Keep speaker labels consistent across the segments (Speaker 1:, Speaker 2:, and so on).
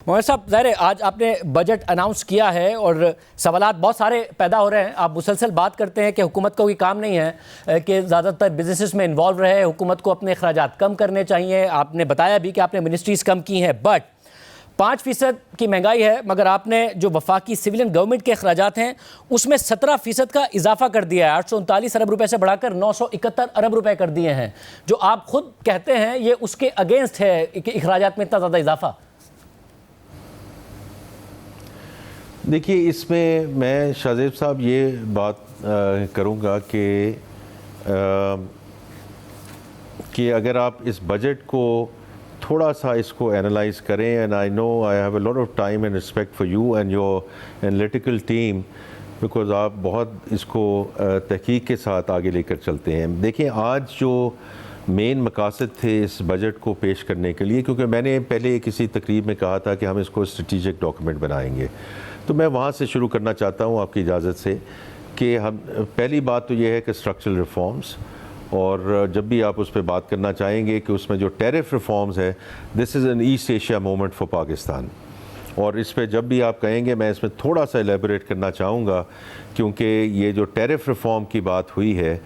Speaker 1: مومن صاحب، ظاہر ہے آج آپ نے بجٹ اناؤنس کیا ہے اور سوالات بہت سارے پیدا ہو رہے ہیں. آپ مسلسل بات کرتے ہیں کہ حکومت کا کوئی کام نہیں ہے کہ زیادہ تر بزنسز میں انوالو رہے, حکومت کو اپنے اخراجات کم کرنے چاہیے. آپ نے بتایا بھی کہ آپ نے منسٹریز کم کی ہیں, بٹ 5% کی مہنگائی ہے, مگر آپ نے جو وفاقی سویلین گورنمنٹ کے اخراجات ہیں اس میں 17% کا اضافہ کر دیا ہے. 839 ارب روپے سے بڑھا کر 971 ارب روپے کر دیے ہیں, جو آپ خود کہتے ہیں یہ اس کے اگینسٹ ہے کہ اخراجات میں اتنا زیادہ اضافہ.
Speaker 2: دیکھیے, اس میں شاہزیب صاحب یہ بات کروں گا کہ اگر آپ اس بجٹ کو تھوڑا سا اس کو اینالائز کریں, and I know I have a lot of time and respect for you and your analytical team, because آپ بہت اس کو تحقیق کے ساتھ آگے لے کر چلتے ہیں. دیکھیں, آج جو مین مقاصد تھے اس بجٹ کو پیش کرنے کے لیے, کیونکہ میں نے پہلے کسی تقریب میں کہا تھا کہ ہم اس کو اسٹریٹجک ڈاکومنٹ بنائیں گے, تو میں وہاں سے شروع کرنا چاہتا ہوں آپ کی اجازت سے کہ ہم پہلی بات تو یہ ہے کہ اسٹرکچرل ریفارمز, اور جب بھی آپ اس پہ بات کرنا چاہیں گے کہ اس میں جو ٹیرف ریفارمز ہے, this is an East Asia moment for Pakistan, اور اس پہ جب بھی آپ کہیں گے میں اس میں تھوڑا سا ایلیبوریٹ کرنا چاہوں گا, کیونکہ یہ جو ٹیرف ریفارم کی بات ہوئی ہے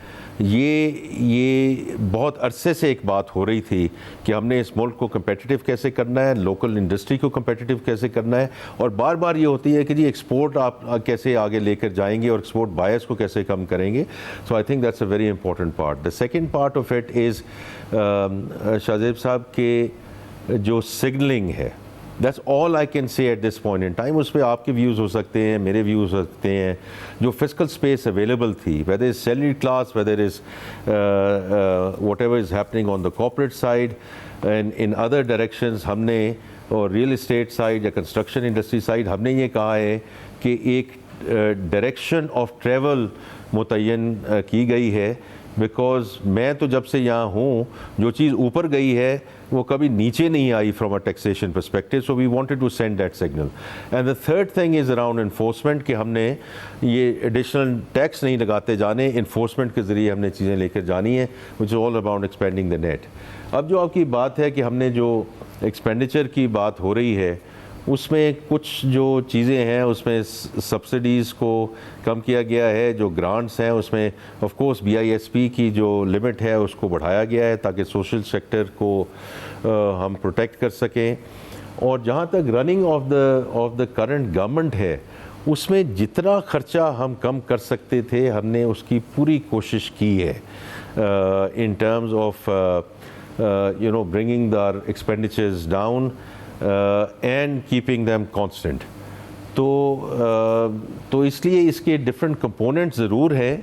Speaker 2: یہ بہت عرصے سے ایک بات ہو رہی تھی کہ ہم نے اس ملک کو کمپیٹیٹیو کیسے کرنا ہے, لوکل انڈسٹری کو کمپیٹیٹیو کیسے کرنا ہے, اور بار بار یہ ہوتی ہے کہ جی ایکسپورٹ آپ کیسے آگے لے کر جائیں گے اور ایکسپورٹ بائرس کو کیسے کم کریں گے. So I think that's a very important part. The second part of it is Shahzeb sahib کے جو سگنلنگ ہے, that's all I can say at this point in time. اس پہ آپ کے ویوز ہو سکتے ہیں, میرے ویوز ہو سکتے ہیں. جو فسکل اسپیس اویلیبل تھی, weather is salary class, weather is what ever is happening on the corporate side and in other directions, ہم نے اور ریئل اسٹیٹ سائڈ یا کنسٹرکشن انڈسٹری سائڈ ہم نے یہ کہا ہے کہ ایک ڈائریکشن آف ٹریول متعین کی گئی ہے, بیکاز میں تو جب سے یہاں ہوں جو چیز اوپر گئی ہے وہ کبھی نیچے نہیں آئی from a taxation perspective, so we wanted to send that signal. And the third thing is around enforcement, کہ ہم نے یہ ایڈیشنل ٹیکس نہیں لگاتے جانے, انفورسمنٹ کے ذریعے ہم نے چیزیں لے کر جانی ہیں, which is all about expanding the net. اب جو آپ کی بات ہے کہ ہم نے جو ایکسپینڈیچر کی بات ہو رہی ہے اس میں کچھ جو چیزیں ہیں اس میں سبسڈیز کو کم کیا گیا ہے, جو گرانٹس ہیں اس میں آف کورس BISP کی جو لمٹ ہے اس کو بڑھایا گیا ہے تاکہ سوشل سیکٹر کو ہم پروٹیکٹ کر سکیں. اور جہاں تک running of the current government ہے, اس میں جتنا خرچہ ہم کم کر سکتے تھے ہم نے اس کی پوری کوشش کی ہے in terms of bringing the expenditures down and keeping them constant. تو اس لیے اس کے ڈفرینٹ کمپوننٹ ضرور ہیں,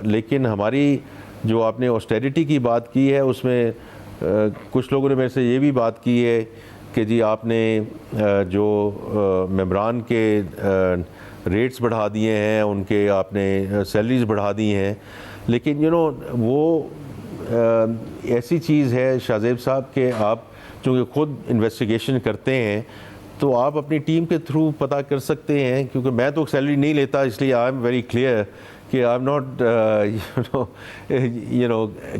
Speaker 2: لیکن ہماری جو آپ نے آسٹیریٹی کی بات کی ہے اس میں کچھ لوگوں نے میرے سے یہ بھی بات کی ہے کہ جی آپ نے جو ممبران کے ریٹس بڑھا دیے ہیں, ان کے آپ نے سیلریز بڑھا دی ہیں, لیکن وہ ایسی چیز ہے شاہزیب صاحب کہ آپ چونکہ خود انویسٹیگیشن کرتے ہیں تو آپ اپنی ٹیم کے تھرو پتہ کر سکتے ہیں, کیونکہ میں تو سیلری نہیں لیتا, اس لیے آئی ایم ویری کلیئر کہ I am not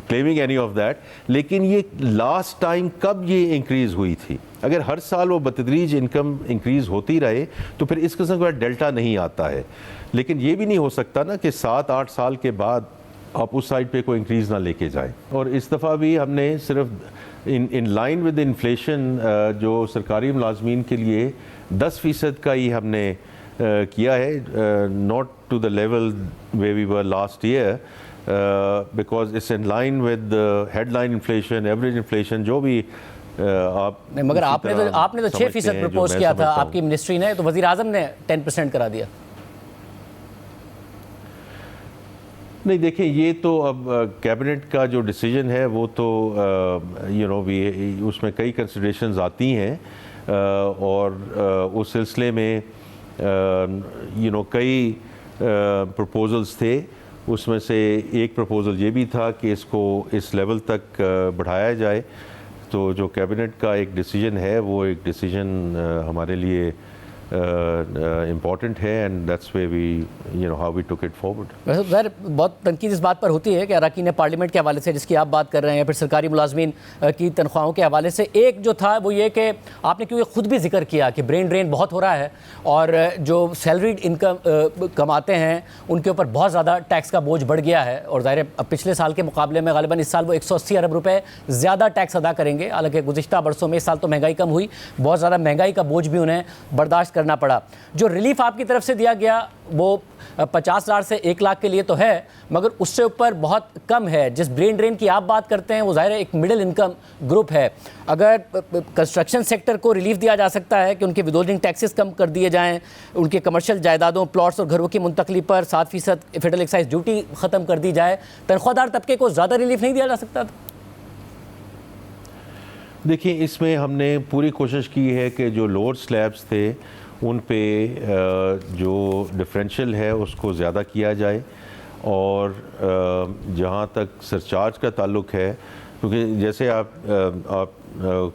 Speaker 2: claiming any of that. لیکن یہ لاسٹ ٹائم کب یہ انکریز ہوئی تھی, اگر ہر سال وہ بتدریج انکم انکریز ہوتی رہے تو پھر اس قسم کا ڈیلٹا نہیں آتا ہے. لیکن یہ بھی نہیں ہو سکتا نا کہ 7-8 سال کے بعد آپ اس سائڈ پہ کوئی انکریز نہ لے کے جائیں. اور اس دفعہ بھی ہم نے صرف ان لائن ود انفلیشن جو سرکاری ملازمین کے لیے 10% کا ہی ہم نے کیا ہے, not to the level way we were last year, because it's in line with headline inflation, average inflation جو بھی آپ.
Speaker 1: مگر آپ نے تو 6% پرپوز کیا تھا آپ کی منسٹری نے, تو وزیر اعظم نے 10% کرا دیا.
Speaker 2: نہیں دیکھیں, یہ تو اب کیبنٹ کا جو ڈیسیجن ہے وہ تو اس میں کئی کنسیڈریشنز آتی ہیں, اور اس سلسلے میں کئی پرپوزلز تھے. اس میں سے ایک پرپوزل یہ بھی تھا کہ اس کو اس لیول تک بڑھایا جائے. تو جو کیبنٹ کا ایک ڈیسیجن ہے وہ ایک ڈیسیجن ہمارے لیے important ہے, and that's where we, how we took it forward.
Speaker 1: ظاہر بہت تنقید اس بات پر ہوتی ہے کہ اراکین پارلیمنٹ کے حوالے سے جس کی آپ بات کر رہے ہیں، پھر سرکاری ملازمین کی تنخواہوں کے حوالے سے، ایک جو تھا وہ یہ کہ آپ نے کیونکہ خود بھی ذکر کیا کہ برین ڈرین بہت ہو رہا ہے اور جو سیلریڈ انکم کماتے ہیں ان کے اوپر بہت زیادہ ٹیکس کا بوجھ بڑھ گیا ہے، اور ظاہر پچھلے سال کے مقابلے میں غالباً اس سال وہ 180 ارب روپے زیادہ ٹیکس ادا کریں گے، حالانکہ گزشتہ برسوں میں اس سال تو مہنگائی کم ہوئی، بہت زیادہ مہنگائی کا بوجھ بھی انہیں برداشت کرنا پڑا۔ جو ریلیف آپ کی طرف سے دیا گیا وہ 50,000 سے 1 لاکھ کے لیے تو ہے، مگر اس سے اوپر بہت کم ہے۔ جس برین ڈرین کی آپ بات کرتے ہیں وہ ظاہر ایک مڈل انکم گروپ ہے۔ اگر کنسٹرکشن سیکٹر کو ریلیف دیا جا سکتا ہے کہ ان کے ودہولڈنگ ٹیکسز کم کر دیے جائیں، ان کے کمرشل جائیدادوں، پلاٹس اور گھروں کی منتقلی پر 7% فیڈرل ایکسائز ڈیوٹی ختم کر دی جائے، تنخواہ دار طبقے کو زیادہ ریلیف نہیں دیا جا سکتا تھا؟
Speaker 2: دیکھیں، اس میں ہم نے پوری کوشش کی ہے کہ جو لوور سلیبس تھے ان پہ جو ڈفرینشیل ہے اس کو زیادہ کیا جائے، اور جہاں تک سرچارج کا تعلق ہے، کیونکہ جیسے آپ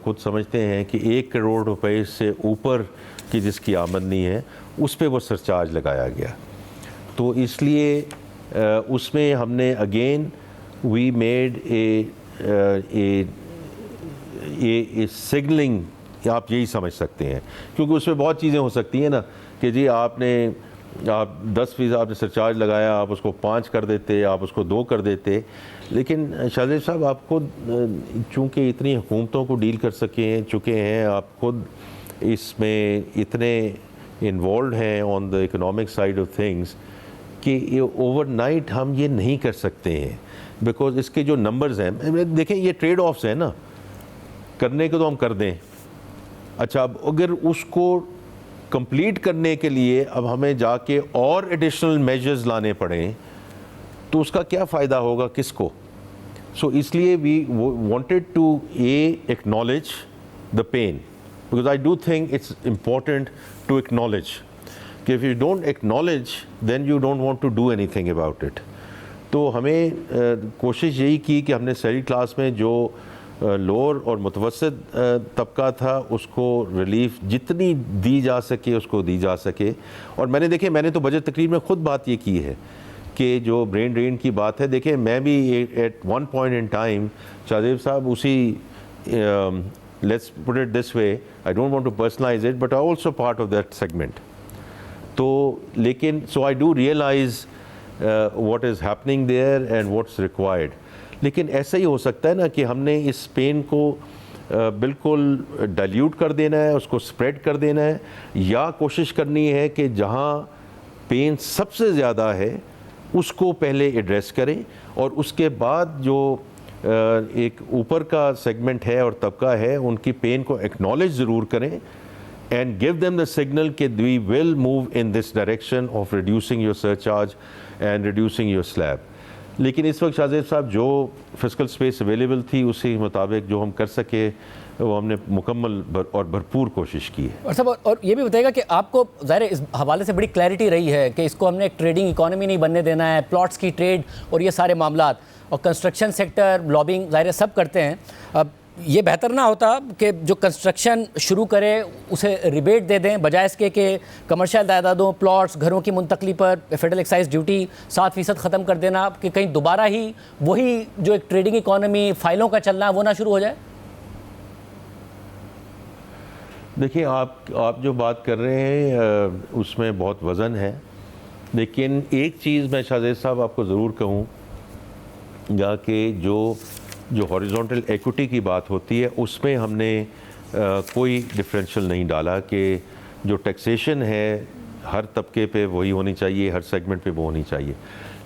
Speaker 2: خود سمجھتے ہیں کہ 1 کروڑ روپے سے اوپر کی جس کی آمدنی ہے اس پہ وہ سرچارج لگایا گیا، تو اس لیے اس میں ہم نے again we made a signalling, آپ یہی سمجھ سکتے ہیں، کیونکہ اس میں بہت چیزیں ہو سکتی ہیں نا کہ جی آپ 10% آپ نے سرچارج لگایا، آپ اس کو 5 کر دیتے، آپ اس کو 2 کر دیتے، لیکن شاہزیب صاحب آپ خود چونکہ اتنی حکومتوں کو ڈیل کر چکے ہیں، آپ خود اس میں اتنے انوالوڈ ہیں on the economic side of things کہ اوور نائٹ ہم یہ نہیں کر سکتے ہیں، بیکاز اس کے جو نمبرز ہیں، دیکھیں یہ ٹریڈ آفس ہیں نا، کرنے کو تو ہم کر دیں، اچھا اب اگر اس کو کمپلیٹ کرنے کے لیے اب ہمیں جا کے اور ایڈیشنل میجرز لانے پڑیں تو اس کا کیا فائدہ ہوگا کس کو؟ سو اس لیے we wanted to acknowledge the pain, because I do think it's important to acknowledge کہ if you don't acknowledge then you don't want to do anything about it. تو ہمیں کوشش یہی کی کہ ہم نے سیلری کلاس میں جو لوور اور متوسط طبقہ تھا اس کو ریلیف جتنی دی جا سکے اس کو دی جا سکے، اور میں نے تو بجٹ تقریر میں خود بات یہ کی ہے کہ جو برین ڈرین کی بات ہے، دیکھیں میں بھی at one point in time Shahzeb sahib اسی let's put it this way, I don't want to personalise it but I also part of that segment, تو لیکن so I do realise what is happening there and what's required, لیکن ایسا ہی ہو سکتا ہے نا کہ ہم نے اس پین کو بالکل ڈائلیوٹ کر دینا ہے، اس کو اسپریڈ کر دینا ہے، یا کوشش کرنی ہے کہ جہاں پین سب سے زیادہ ہے اس کو پہلے ایڈریس کریں، اور اس کے بعد جو ایک اوپر کا سیگمنٹ ہے اور طبقہ ہے ان کی پین کو ایکنالج ضرور کریں، and give them the signal کہ we will move in this direction of reducing your surcharge and reducing your slab. لیکن اس وقت شاہزیب صاحب جو فسکل سپیس اویلیبل تھی اسی مطابق جو ہم کر سکے وہ ہم نے مکمل اور بھرپور کوشش کی ہے۔
Speaker 1: اور صاحب اور یہ بھی بتائیے گا کہ آپ کو ظاہر اس حوالے سے بڑی کلیئرٹی رہی ہے کہ اس کو ہم نے ایک ٹریڈنگ اکانومی نہیں بننے دینا ہے، پلاٹس کی ٹریڈ اور یہ سارے معاملات، اور کنسٹرکشن سیکٹر لابنگ ظاہر سب کرتے ہیں، اب یہ بہتر نہ ہوتا کہ جو کنسٹرکشن شروع کرے اسے ریبیٹ دے دیں بجائے اس کے کہ کمرشل جائیدادوں، پلاٹس، گھروں کی منتقلی پر فیڈرل ایکسائز ڈیوٹی 7% ختم کر دینا، کہ کہیں دوبارہ ہی وہی جو ایک ٹریڈنگ اکانومی فائلوں کا چلنا وہ نہ شروع ہو جائے؟
Speaker 2: دیکھیں آپ جو بات کر رہے ہیں اس میں بہت وزن ہے، لیکن ایک چیز میں شاہزیب صاحب آپ کو ضرور کہوں گا کہ جو ہاریزونٹل ایکوٹی کی بات ہوتی ہے اس میں ہم نے کوئی ڈفرینشیل نہیں ڈالا کہ جو ٹیکسیشن ہے ہر طبقے پہ وہی ہونی چاہیے، ہر سیگمنٹ پہ وہ ہونی چاہیے،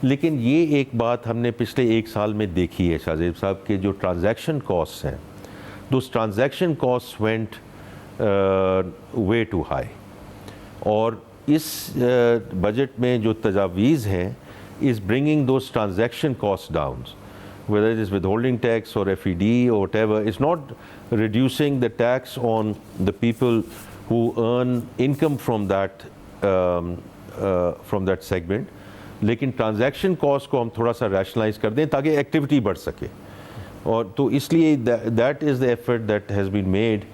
Speaker 2: لیکن یہ ایک بات ہم نے پچھلے 1 سال میں دیکھی ہے شاہزیب صاحب کہ جو ٹرانزیکشن کاسٹ ہیں، those transaction cost went way to high, اور اس بجٹ میں جو تجاویز ہیں is bringing those transaction costs down, whether it is withholding tax or FED or whatever. It's not reducing the tax on the people who earn income from that segment, لیکن transaction cost کو ہم تھوڑا سا rationalise کر دیں تاکہ activity بڑھ سکے، اور تو اس لیے that is the effort that has been made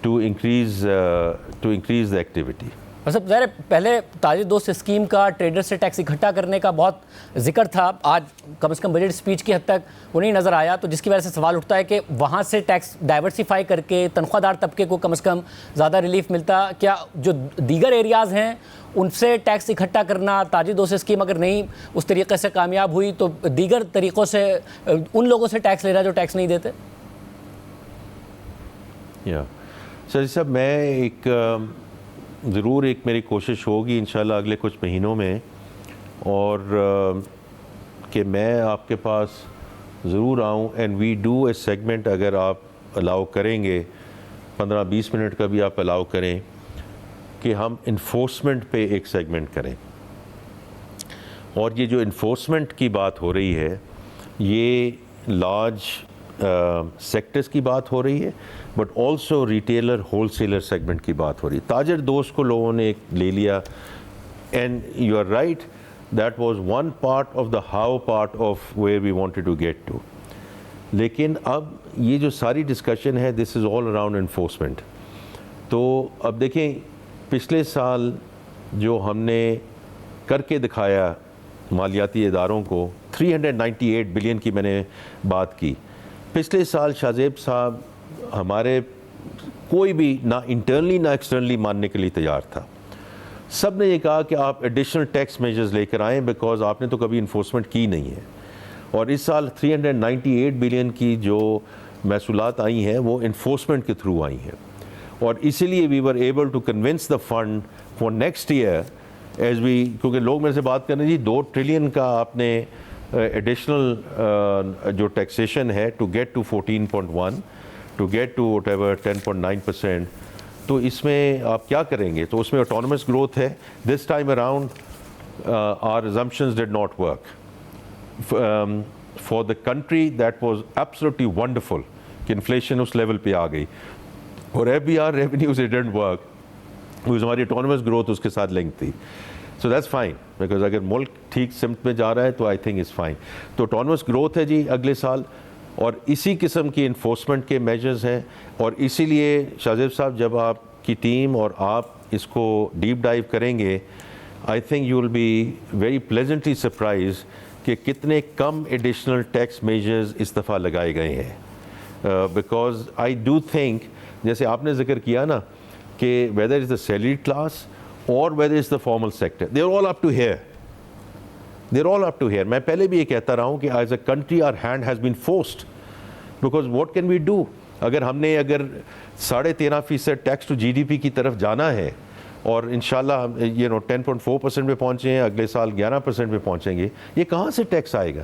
Speaker 2: to increase the activity.
Speaker 1: اور سب ظاہر پہلے تاجر دوست اسکیم کا ٹریڈر سے ٹیکس اکٹھا کرنے کا بہت ذکر تھا، آج کم از کم بجٹ اسپیچ کی حد تک وہ نہیں نظر آیا، تو جس کی وجہ سے سوال اٹھتا ہے کہ وہاں سے ٹیکس ڈائیورسیفائی کر کے تنخواہ دار طبقے کو کم از کم زیادہ ریلیف ملتا. کیا جو دیگر ایریاز ہیں ان سے ٹیکس اکٹھا کرنا، تاجر دوست اسکیم اگر نہیں اس طریقے سے کامیاب ہوئی تو دیگر طریقوں سے ان لوگوں سے ٹیکس لے رہا جو ٹیکس نہیں دیتے؟
Speaker 2: سر صاحب میں ضرور ایک میری کوشش ہوگی انشاءاللہ اگلے کچھ مہینوں میں، اور کہ میں آپ کے پاس ضرور آؤں and we do a segment, اگر آپ الاؤ کریں گے 15-20 منٹ کا بھی آپ الاؤ کریں، کہ ہم انفورسمنٹ پہ ایک سیگمنٹ کریں. اور یہ جو انفورسمنٹ کی بات ہو رہی ہے یہ لارج سیکٹرز کی بات ہو رہی ہے، but also retailer whole seller segment کی بات ہو رہی ہے. تاجر دوست کو لوگوں نے ایک لے لیا، and you are right, that was one part of the how part of where we wanted to get to. لیکن اب یہ جو ساری ڈسکشن ہے this is all around enforcement. تو اب دیکھیں پچھلے سال جو ہم نے کر کے دکھایا مالیاتی اداروں کو، 398 بلین کی میں نے بات کی. پچھلے سال شاہ زیب صاحب ہمارے کوئی بھی نہ انٹرنلی نہ ایکسٹرنلی ماننے کے لیے تیار تھا. سب نے یہ کہا کہ آپ ایڈیشنل ٹیکس میجرز لے کر آئیں، بیکاز آپ نے تو کبھی انفورسمنٹ کی نہیں ہے. اور اس سال 398 بلین کی جو محصولات آئی ہیں وہ انفورسمنٹ کے تھرو آئی ہیں، اور اسی لیے we were able to convince the fund for next year as we, کیونکہ لوگ میرے سے بات کر رہے ہیں جی 2 ٹریلین کا آپ نے ایڈیشنل جو ٹیکسیشن ہے to get to 14.1 to get to whatever 10.9%، تو اس میں آپ کیا کریں گے؟ تو اس میں آٹونومس گروتھ ہے. This time around are assumptions did not work. For the country that was absolutely wonderful کہ انفلیشن اس لیول پہ آ گئی، اور FBR revenues it didn't work because ہماری آٹونومس گروتھ اس کے ساتھ لنک تھی. So that's fine because اگر ملک ٹھیک سمت میں جا رہا ہے تو I think it's fine. تو آٹونومس گروتھ ہے جی اگلے سال، اور اسی قسم کی انفورسمنٹ کے میجرز ہیں. اور اسی لیے شاہ زیب صاحب جب آپ کی ٹیم اور آپ اس کو ڈیپ ڈائیو کریں گے I think you will be very pleasantly surprise کہ کتنے کم ایڈیشنل ٹیکس میجرز اس دفعہ لگائے گئے ہیں. بیکاز آئی ڈو تھنک جیسے آپ نے ذکر کیا نا کہ whether is the salary class اور whether is the formal sector, they are all up to here. They're all up to here. میں پہلے بھی یہ کہتا رہا ہوں کہ as a country our hand has been forced because what can we do؟ اگر ہم نے 13.5% tax to G D P کی طرف جانا ہے اور انشاءاللہ 10.4% پہ پہنچے ہیں، اگلے سال 11% پہ پہنچیں گے، یہ کہاں سے ٹیکس آئے گا؟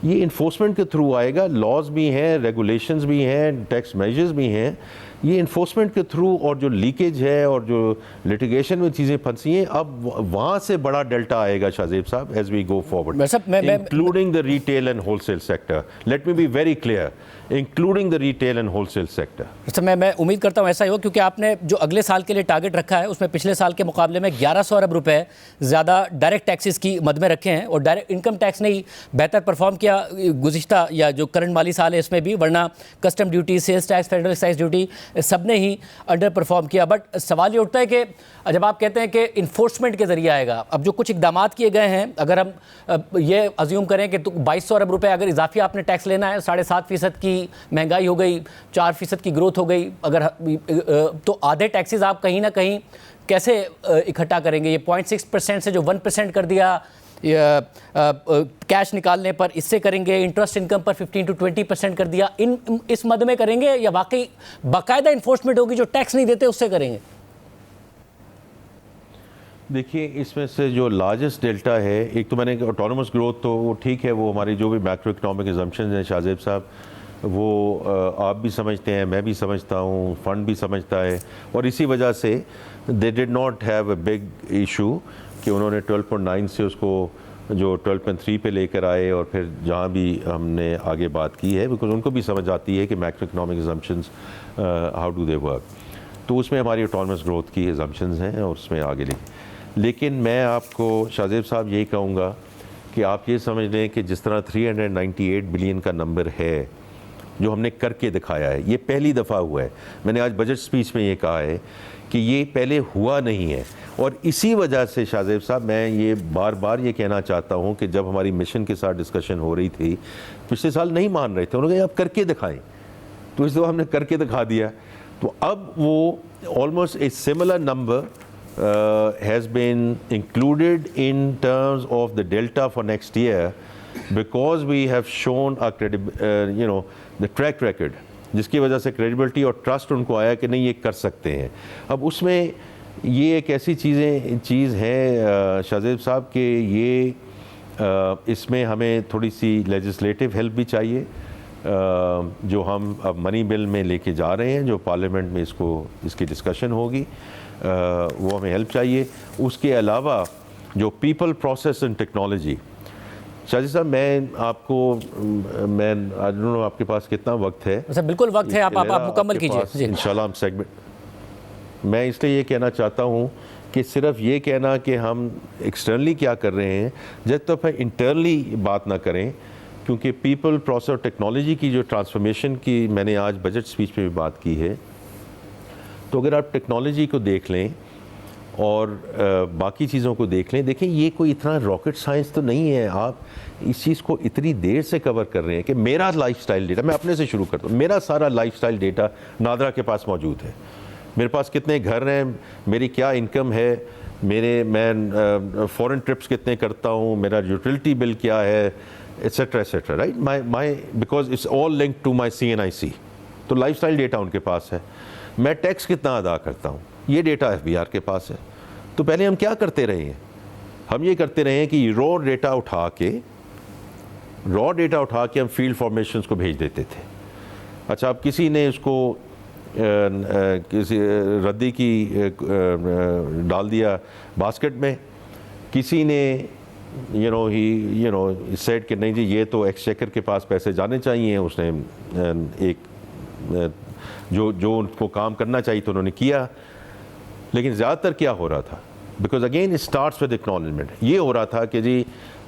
Speaker 2: یہ انفورسمنٹ کے تھرو آئے گا. لاز بھی ہیں، ریگولیشنز بھی ہیں، ٹیکس میجرز بھی ہیں. یہ انفورسمنٹ کے تھرو، اور جو لیکیج ہے اور جو لٹیگیشن میں چیزیں پھنسی ہیں، اب وہاں سے بڑا ڈیلٹا آئے گا Shahzeb sahib as we go forward, including the retail and wholesale sector. Let me be very clear, including the retail and wholesale sector.
Speaker 1: میں امید کرتا ہوں ایسا ہی ہو، کیونکہ آپ نے جو اگلے سال کے لیے ٹارگٹ رکھا ہے اس میں پچھلے سال کے مقابلے میں 1100 ارب روپے زیادہ ڈائریکٹ ٹیکسز کی مد میں رکھے ہیں، اور ڈائریکٹ انکم ٹیکس نے ہی بہتر پرفارم کیا گزشتہ یا جو کرنٹ مالی سال ہے اس میں بھی، ورنہ custom duty, sales tax, federal excise duty سب نے ہی انڈر پرفارم کیا. بٹ سوال یہ اٹھتا ہے کہ جب آپ کہتے ہیں کہ انفورسمنٹ کے ذریعے آئے گا، اب جو کچھ اقدامات کیے گئے ہیں، اگر ہم یہ ازیوم کریں کہ 2200 ارب روپے اگر اضافی آپ نے ٹیکس لینا ہے، 7.5% کی مہنگائی ہو گئی، 4% کی گروتھ ہو گئی، اگر تو آدھے ٹیکسز آپ کہیں نہ کہیں کیسے اکٹھا کریں گے؟ یہ 0.6% سے جو 1% کر دیا کیش نکالنے پر، اس سے کریں گے؟ انٹرسٹ انکم پر 15 to 20% کر دیا، اس مد میں کریں گے، یا واقعی باقاعدہ انفورسمنٹ ہوگی جو ٹیکس نہیں دیتے اس سے کریں گے؟
Speaker 2: دیکھیے اس میں سے جو لارجسٹ ڈیلٹا ہے، ایک تو میں نے آٹونومس گروتھ تو وہ ٹھیک ہے، وہ ہماری جو بھی میکرو اکنامک ایزمپشنز ہیں شاہ زیب صاحب، وہ آپ بھی سمجھتے ہیں، میں بھی سمجھتا ہوں، فنڈ بھی سمجھتا ہے، اور اسی وجہ سے they did not have a big issue کہ انہوں نے 12.9 سے اس کو جو 12.3 پہ لے کر آئے، اور پھر جہاں بھی ہم نے آگے بات کی ہے، بیکاز ان کو بھی سمجھ آتی ہے کہ macro economic assumptions how do they work. تو اس میں ہماری آٹونومس گروتھ کی ایزمپشنز ہیں اور اس میں آگے لکھیں. لیکن میں آپ کو شاہ زیب صاحب یہی کہوں گا کہ آپ یہ سمجھ لیں کہ جس طرح 398 بلین کا نمبر ہے جو ہم نے کر کے دکھایا ہے، یہ پہلی دفعہ ہوا ہے. میں نے آج بجٹ سپیچ میں یہ کہا ہے کہ یہ پہلے ہوا نہیں ہے. اور اسی وجہ سے شاہ زیب صاحب میں یہ بار بار یہ کہنا چاہتا ہوں کہ جب ہماری مشن کے ساتھ ڈسکشن ہو رہی تھی پچھلے سال نہیں مان رہے تھے, انہوں نے کہا آپ کر کے دکھائیں, تو اس دفعہ ہم نے کر کے دکھا دیا. تو اب وہ almost a similar number has been included in terms of the delta for next year because we have shown a the track record, جس کی وجہ سے کریڈیبلٹی اور ٹرسٹ ان کو آیا کہ نہیں یہ کر سکتے ہیں. اب اس میں یہ ایک ایسی چیز ہے شاہ زیب صاحب کہ یہ اس میں ہمیں تھوڑی سی لیجسلیٹو ہیلپ بھی چاہیے, جو ہم اب منی بل میں لے کے جا رہے ہیں, جو پارلیمنٹ میں اس کی ڈسکشن ہوگی, وہ ہمیں ہیلپ چاہیے. اس کے علاوہ جو پیپل پروسیس اینڈ ٹیکنالوجی, شاہ جی صاحب میں آپ کو آپ کے پاس کتنا وقت ہے؟
Speaker 1: بالکل وقت ہے, آپ مکمل کیجیے
Speaker 2: انشاءاللہ. ہم سیگمنٹ میں اس لیے یہ کہنا چاہتا ہوں کہ صرف یہ کہنا کہ ہم ایکسٹرنلی کیا کر رہے ہیں جب تک انٹرنلی بات نہ کریں, کیونکہ پیپل پروسیس اور ٹیکنالوجی کی جو ٹرانسفارمیشن کی میں نے آج بجٹ سپیچ میں بھی بات کی ہے, تو اگر آپ ٹیکنالوجی کو دیکھ لیں اور باقی چیزوں کو دیکھ لیں, دیکھیں یہ کوئی اتنا راکٹ سائنس تو نہیں ہے. آپ اس چیز کو اتنی دیر سے کور کر رہے ہیں کہ میرا لائف سٹائل ڈیٹا, میں اپنے سے شروع کرتا ہوں, میرا سارا لائف سٹائل ڈیٹا نادرا کے پاس موجود ہے. میرے پاس کتنے گھر ہیں, میری کیا انکم ہے, میں فورن ٹرپس کتنے کرتا ہوں, میرا یوٹیلٹی بل کیا ہے, etcetera etcetera, right. Because it's all link to my CNIC, تو لائف سٹائل ڈیٹا ان کے پاس ہے. میں ٹیکس کتنا ادا کرتا ہوں, یہ ڈیٹا FBR کے پاس ہے. تو پہلے ہم کیا کرتے رہے ہیں, ہم یہ کرتے رہے ہیں کہ را ڈیٹا اٹھا کے ہم فیلڈ فارمیشنز کو بھیج دیتے تھے. اچھا, اب کسی نے اس کو کسی ردی کی ڈال دیا باسکٹ میں, کسی نے سیٹ کہ نہیں جی یہ تو ایکسچیکر کے پاس پیسے جانے چاہیے, اس نے ایک جو ان کو کام کرنا چاہیے تو انہوں نے کیا. لیکن زیادہ تر کیا ہو رہا تھا, because again it starts with acknowledgement, یہ ہو رہا تھا کہ جی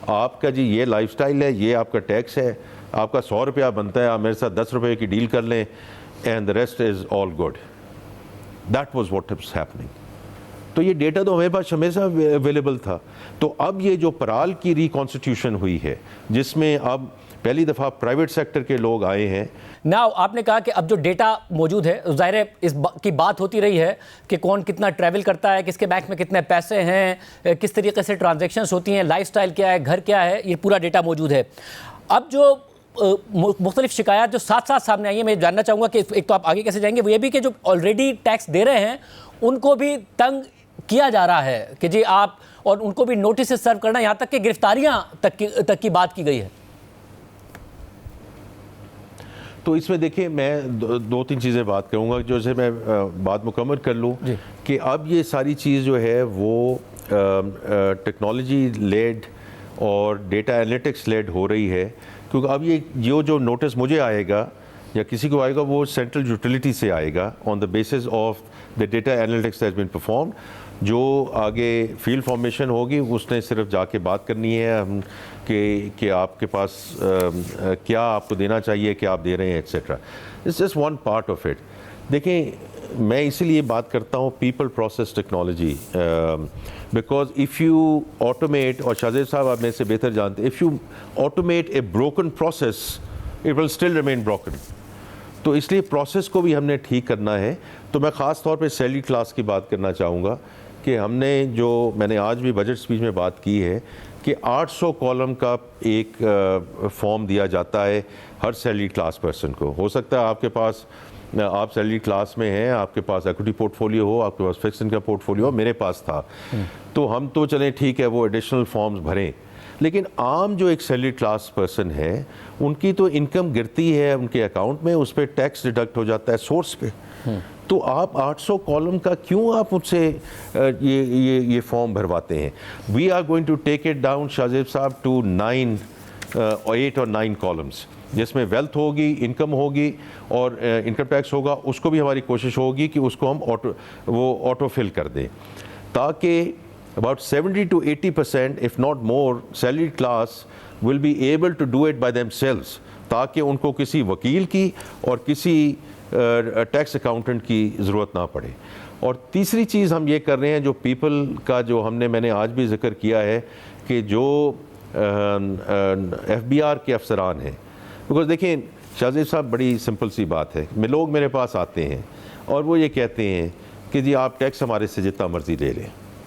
Speaker 2: آپ کا یہ لائف سٹائل ہے, یہ آپ کا ٹیکس ہے, آپ کا 100 روپیہ بنتا ہے, آپ میرے ساتھ 10 روپے کی ڈیل کر لیں, and the rest is all good. That was what was happening. تو یہ ڈیٹا تو ہمیں پاس ہمیشہ اویلیبل تھا. تو اب یہ جو پرال کی ریکانسٹیٹیوشن ہوئی ہے, جس میں اب پہلی دفعہ پرائیویٹ سیکٹر کے لوگ آئے ہیں.
Speaker 1: ناؤ آپ نے کہا کہ اب جو ڈیٹا موجود ہے, ظاہر ہے اس کی بات ہوتی رہی ہے کہ کون کتنا ٹریول کرتا ہے, کس کے بینک میں کتنے پیسے ہیں, کس طریقے سے ٹرانزیکشنز ہوتی ہیں, لائف سٹائل کیا ہے, گھر کیا ہے, یہ پورا ڈیٹا موجود ہے. اب جو مختلف شکایات جو ساتھ سامنے آئی ہیں, میں جاننا چاہوں گا کہ ایک تو آپ آگے کیسے جائیں گے, وہ یہ بھی کہ جو آلریڈی ٹیکس دے رہے ہیں ان کو بھی تنگ کیا جا رہا ہے کہ جی آپ, اور ان کو بھی نوٹسز سرو کرنا, یہاں تک کہ گرفتاریاں تک کی بات کی گئی ہے.
Speaker 2: تو اس میں دیکھیں میں 2-3 چیزیں بات کروں گا, جو سے میں بات مکمل کر لوں کہ اب یہ ساری چیز جو ہے وہ ٹیکنالوجی لیڈ اور ڈیٹا انالیٹکس لیڈ ہو رہی ہے. کیونکہ اب یہ جو نوٹس مجھے آئے گا یا کسی کو آئے گا وہ سینٹرل یوٹیلیٹی سے آئے گا on the basis of the data analytics has been performed. جو آگے فیلڈ فارمیشن ہوگی اس نے صرف جا کے بات کرنی ہے کہ آپ کے پاس کیا آپ کو دینا چاہیے, کیا آپ دے رہے ہیں, etcetera. It's just one part of it. دیکھیں میں اسی لیے بات کرتا ہوں people process technology, because if you automate, اور شاہ زیب صاحب آپ میں سے بہتر جانتے ہیں, if you automate a broken process it will still remain broken. تو اس لیے پروسیس کو بھی ہم نے ٹھیک کرنا ہے. تو میں خاص طور پہ سیلری کلاس کی بات کرنا چاہوں گا کہ ہم نے جو میں نے آج بھی بجٹ سپیچ میں بات کی ہے کہ 800 کالم کا ایک فارم دیا جاتا ہے ہر سیلری کلاس پرسن کو. ہو سکتا ہے آپ کے پاس, آپ سیلری کلاس میں ہیں, آپ کے پاس ایکوٹی پورٹ فولیو ہو, آپ کے پاس فکس انکم پورٹ فولیو ہو, میرے پاس تھا, تو ہم تو چلیں ٹھیک ہے وہ ایڈیشنل فارمز بھریں. لیکن عام جو ایک سیلری کلاس پرسن ہے ان کی تو انکم گرتی ہے ان کے اکاؤنٹ میں, اس پہ ٹیکس ڈیڈکٹ ہو جاتا ہے سورس پہ. تو آپ 800 کالم کا کیوں آپ مجھ سے یہ فارم بھرواتے ہیں؟ We are going to take it down Shahzeb sahib to 8 اور 9 کالمس, جس میں ویلتھ ہوگی, انکم ہوگی اور انکم ٹیکس ہوگا. اس کو بھی ہماری کوشش ہوگی کہ اس کو ہم آٹو فل کر دیں, تاکہ about 70 to 80% if not more salary class will be able to do it by themselves, تاکہ ان کو کسی وکیل کی اور کسی ٹیکس اکاؤنٹنٹ کی ضرورت نہ پڑے. اور تیسری چیز ہم یہ کر رہے ہیں جو پیپل کا جو میں نے آج بھی ذکر کیا ہے کہ جو ایف بی آر کے افسران ہیں, بیکاز دیکھیں شاہزیب صاحب بڑی سمپل سی بات ہے, لوگ میرے پاس آتے ہیں اور وہ یہ کہتے ہیں کہ جی آپ ٹیکس ہمارے سے جتنا مرضی لے لیں.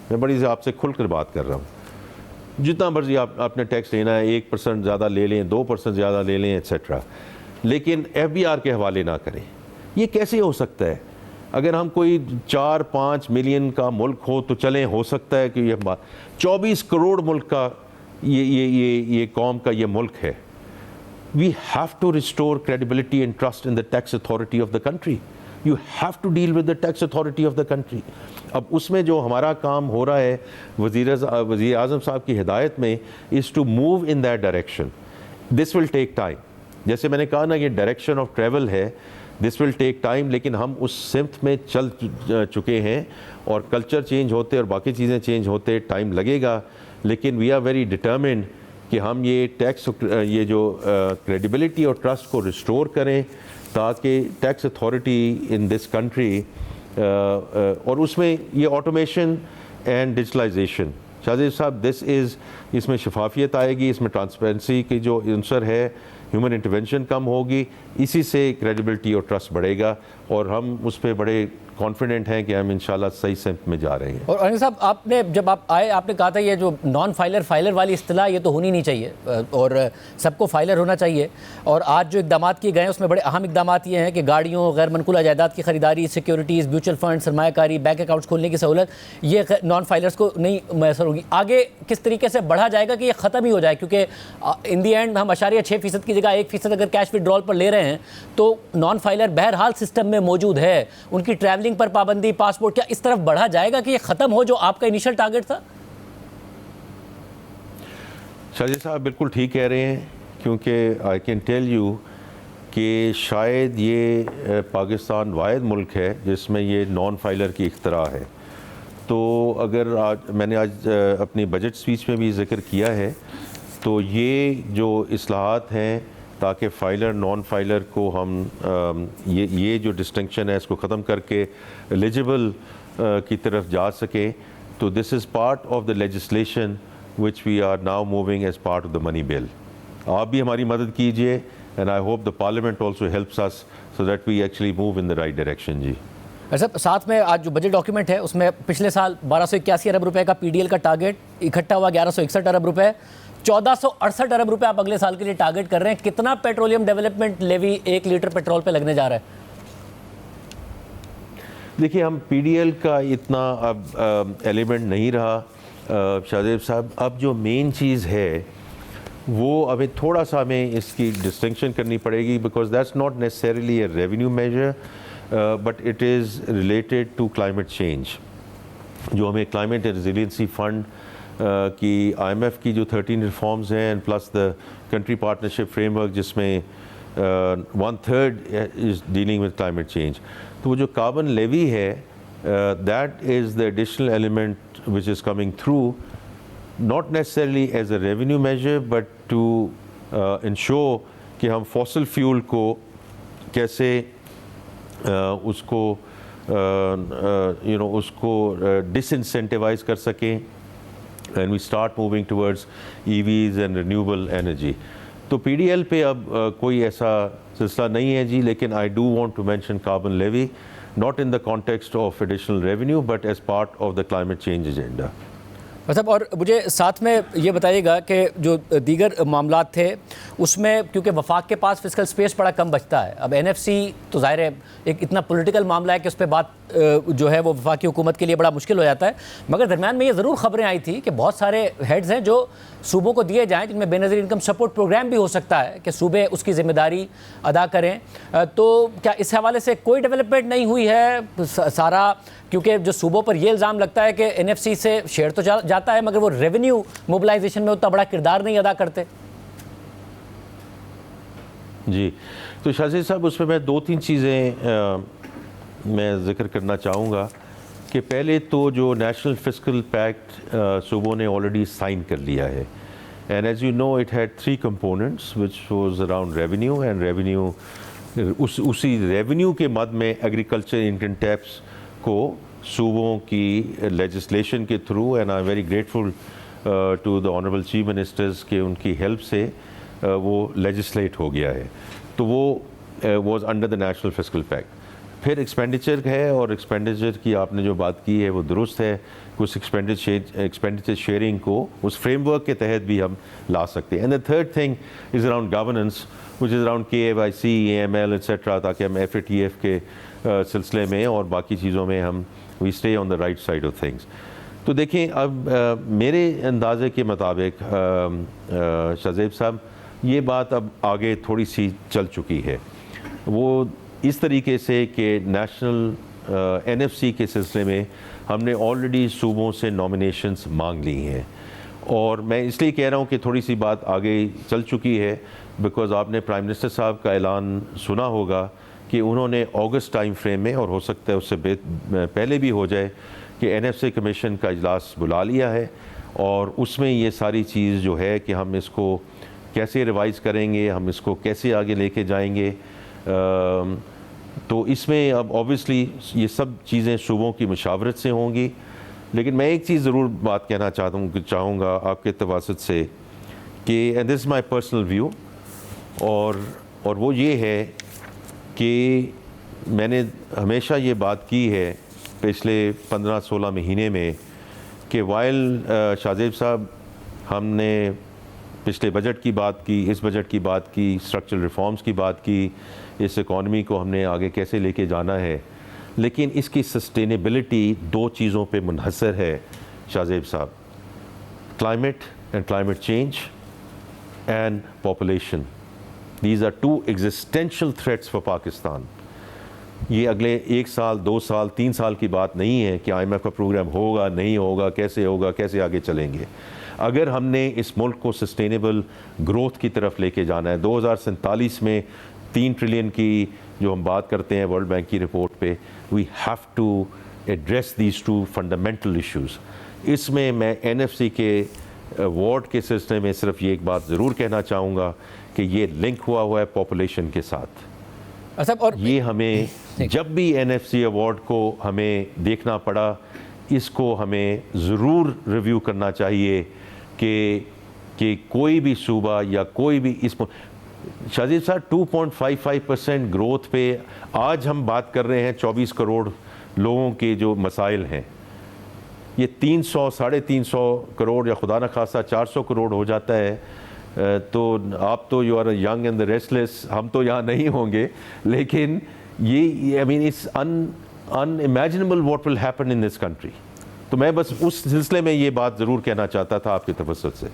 Speaker 2: میں بڑی آپ سے کھل کر بات کر رہا ہوں, جتنا مرضی آپ نے ٹیکس لینا ہے 1% زیادہ لے لیں, 2% زیادہ لے لیں ایٹسیٹرا, لیکن ایف بی آر کے حوالے نہ کریں. یہ کیسے ہو سکتا ہے؟ اگر ہم کوئی 4-5 ملین کا ملک ہو تو چلیں, ہو سکتا ہے کہ یہ 24 کروڑ ملک کا یہ قوم کا یہ ملک ہے. We have to restore credibility and trust in the tax authority of the country. You have to deal with the tax authority of the country. اب اس میں جو ہمارا کام ہو رہا ہے وزیر اعظم صاحب کی ہدایت میں is to move in that direction. This will take time. جیسے میں نے کہا نا یہ direction of travel ہے, this will take time, لیکن ہم اس سمت میں چل چکے ہیں اور کلچر چینج ہوتے اور باقی چیزیں چینج ہوتے ٹائم لگے گا, لیکن we are very determined کہ ہم یہ ٹیکس یہ جو کریڈیبلٹی اور ٹرسٹ کو ریسٹور کریں تاکہ tax authority in this country, اور اس میں یہ آٹومیشن اینڈ ڈیجیٹلائزیشن شاہزیب صاحب اس میں شفافیت آئے گی, اس میں ٹرانسپیرنسی کی جو عنصر ہے, ہیومن انٹرونشن کم ہوگی, اسی سے کریڈیبلٹی اور ٹرسٹ بڑھے گا, اور ہم اس پہ بڑے کانفیڈنٹ ہیں کہ ہم انشاءاللہ صحیح سمت میں جا رہے ہیں.
Speaker 1: اور انیل صاحب آپ نے جب آپ آئے آپ نے کہا تھا یہ جو نان فائلر والی اصطلاح یہ تو ہونی نہیں چاہیے اور سب کو فائلر ہونا چاہیے, اور آج جو اقدامات کیے گئے ہیں اس میں بڑے اہم اقدامات یہ ہیں کہ گاڑیوں, غیر منقولہ جائیداد کی خریداری, سیکیورٹیز, میوچل فنڈ, سرمایہ کاری, بینک اکاؤنٹس کھولنے کی سہولت, یہ نان فائلرز کو نہیں میسر ہوگی. آگے کس طریقے سے بڑھا جائے گا کہ یہ ختم ہی ہو جائے, کیونکہ ان دی اینڈ ہم 0.6% کی جگہ 1% اگر کیش وڈرال پر لے رہے ہیں تو نان فائلر بہرحال سسٹم میں موجود ہے, ان کی ٹریولنگ پر پابندی, پاسپورٹ, کیا اس طرف بڑھا جائے گا کہ یہ ختم ہو جو آپ کا انیشل ٹارگٹ تھا؟
Speaker 2: شاہجی صاحب بالکل ٹھیک کہہ رہے ہیں, کیونکہ آئی کین ٹیل یو کہ شاید یہ پاکستان واحد ملک ہے جس میں یہ نان فائلر کی اختراع ہے. تو اگر میں نے آج اپنی بجٹ سپیچ میں بھی ذکر کیا ہے, تو یہ جو اصلاحات ہیں تاکہ فائلر نان فائلر کو ہم یہ جو ڈسٹنکشن ہے اس کو ختم کر کے ایلیجبل کی طرف جا سکیں, تو this is part of the legislation which we are now moving as part of the money bill. آپ بھی ہماری مدد کیجیے, and I hope the parliament also helps us so that we actually move in the right direction. جی
Speaker 1: صاحب, ساتھ میں آج جو بجٹ ڈاکیومنٹ ہے اس میں پچھلے سال 1281 ارب روپے کا پی ڈی ایل کا ٹارگٹ اکٹھا ہوا 1161 ارب روپے, 1468 ارب روپے آپ اگلے سال کے لیے ٹارگٹ کر رہے ہیں. کتنا petroleum development levy 1 litre petrol پہ لگنے جا رہا ہے؟
Speaker 2: دیکھیے ہم پی ڈی ایل کا اتنا اب ایلیمنٹ نہیں رہا شاہزیب صاحب. اب جو مین چیز ہے وہ ابھی تھوڑا سا ہمیں اس کی ڈسٹنکشن کرنی پڑے گی, because that's not necessarily a revenue measure but it is related to climate change. جو ہمیں کلائمیٹ ریزیلینسی فنڈ کی آئی ایم ایف کی جو 13 ریفارمز ہیں, and plus the country partnership frame work جس میں 1/3 is dealing with climate change, تو وہ جو کاربن لیوی ہے that is the additional element which is coming through, not necessarily as a revenue measure but to ensure کہ ہم fossil fuel کو کیسے اس کو اس کو ڈسنسینٹیوائز کر سکیں, and we start moving towards EVs and renewable energy. تو پی ڈی ایل پہ اب کوئی ایسا سلسلہ نہیں ہے جی, لیکن I do want to mention carbon levy not in the context of additional revenue but as part of the climate change agenda.
Speaker 1: صاحب, اور مجھے ساتھ میں یہ بتائیے گا کہ جو دیگر معاملات تھے اس میں کیونکہ وفاق کے پاس فسکل سپیس بڑا کم بچتا ہے, اب این ایف سی تو ظاہر ہے ایک اتنا پولیٹیکل معاملہ ہے کہ اس پہ بات جو ہے وہ وفاقی حکومت کے لیے بڑا مشکل ہو جاتا ہے, مگر درمیان میں یہ ضرور خبریں آئی تھی کہ بہت سارے ہیڈز ہیں جو صوبوں کو دیے جائیں, جن میں بے نظیر انکم سپورٹ پروگرام بھی ہو سکتا ہے کہ صوبے اس کی ذمہ داری ادا کریں. تو کیا اس حوالے سے کوئی ڈیولپمنٹ نہیں ہوئی ہے سارا, کیونکہ جو صوبوں پر یہ الزام لگتا ہے کہ این ایف سی سے شیئر تو جاتا ہے مگر وہ ریونیو موبلائزیشن میں اتنا بڑا کردار نہیں ادا کرتے؟
Speaker 2: جی تو شاہزی صاحب اس پہ میں 2-3 چیزیں میں ذکر کرنا چاہوں گا کہ پہلے تو جو نیشنل فسکل پیکٹ صوبوں نے آلریڈی سائن کر لیا ہے, and as you know it had 3 components which was around revenue, and revenue اسی ریونیو کے مد میں ایگریکلچر انکم ٹیکس کو صوبوں کی لیجسلیشن کے through, and I am very grateful to the honourable chief ministers کہ ان کی ہیلپ سے وہ لیجسلیٹ ہو گیا ہے. تو وہ was under the national fiscal packet. پھر ایکسپینڈیچر ہے، اور ایکسپینڈیچر کی آپ نے جو بات کی ہے وہ درست ہے. کچھ ایکسپینڈیچر شیئرنگ کو اس فریم ورک کے تحت بھی ہم لا سکتے ہیں. And the third thing is around governance which is around KYC, AML et cetera, تاکہ ہم FATF کے سلسلے میں اور باقی چیزوں میں ہم we stay on the right side of things. تو دیکھیں اب میرے اندازے کے مطابق شاہ زیب صاحب یہ بات اب آگے تھوڑی سی چل چکی ہے. وہ اس طریقے سے کہ نیشنل NFC کے سلسلے میں ہم نے آلریڈی صوبوں سے نامینیشنز مانگ لی ہیں. اور میں اس لیے کہہ رہا ہوں کہ تھوڑی سی بات آگے چل چکی ہے بیکاز آپ نے پرائم منسٹر صاحب کا اعلان سنا ہوگا کہ انہوں نے اگست ٹائم فریم میں، اور ہو سکتا ہے اس سے پہلے بھی ہو جائے، کہ NFC کمیشن کا اجلاس بلا لیا ہے. اور اس میں یہ ساری چیز جو ہے کہ ہم اس کو کیسے ریوائز کریں گے، ہم اس کو کیسے آگے لے کے جائیں گے. تو اس میں اب اوبیسلی یہ سب چیزیں صوبوں کی مشاورت سے ہوں گی. لیکن میں ایک چیز ضرور بات کہنا چاہوں گا آپ کے تواسط سے کہ and this is my personal view, اور وہ یہ ہے کہ میں نے ہمیشہ یہ بات کی ہے پچھلے 15-16 مہینے میں کہ وائل شاہ زیب صاحب ہم نے پچھلے بجٹ کی بات کی، اس بجٹ کی بات کی، اسٹرکچرل ریفارمز کی بات کی، اس اکانومی کو ہم نے آگے کیسے لے کے جانا ہے، لیکن اس کی سسٹینیبلٹی دو چیزوں پہ منحصر ہے Shahzeb sahib: climate and climate change and population. These are two existential threats for Pakistan. یہ اگلے 1 سال 2 سال 3 سال کی بات نہیں ہے کہ IMF کا پروگرام ہوگا نہیں ہوگا، کیسے آگے چلیں گے. اگر ہم نے اس ملک کو سسٹینیبل گروتھ کی طرف لے کے جانا ہے، 2047 میں 3 ٹریلین کی جو ہم بات کرتے ہیں ورلڈ بینک کی رپورٹ پہ، we have to address these 2 fundamental issues. اس میں NFC کے وارڈ کے سلسلے میں صرف یہ ایک بات ضرور کہنا چاہوں گا کہ یہ لنک ہوا ہے پاپولیشن کے ساتھ.
Speaker 1: اور
Speaker 2: یہ ہمیں جب بھی NFC ایوارڈ کو ہمیں دیکھنا پڑا، اس کو ہمیں ضرور ریویو کرنا چاہیے کہ کوئی بھی صوبہ یا کوئی بھی اس شاہ زیب صاحب 2.55% گروتھ پہ آج ہم بات کر رہے ہیں 24 کروڑ لوگوں کے جو مسائل ہیں. یہ 300-350 کروڑ یا خدا نخواستہ 400 کروڑ ہو جاتا ہے تو آپ تو you are young and restless, ہم تو یہاں نہیں ہوں گے. لیکن یہ it's unimaginable what will happen in this country. تو میں بس اس سلسلے میں یہ بات ضرور کہنا چاہتا تھا آپ کے تفصل سے.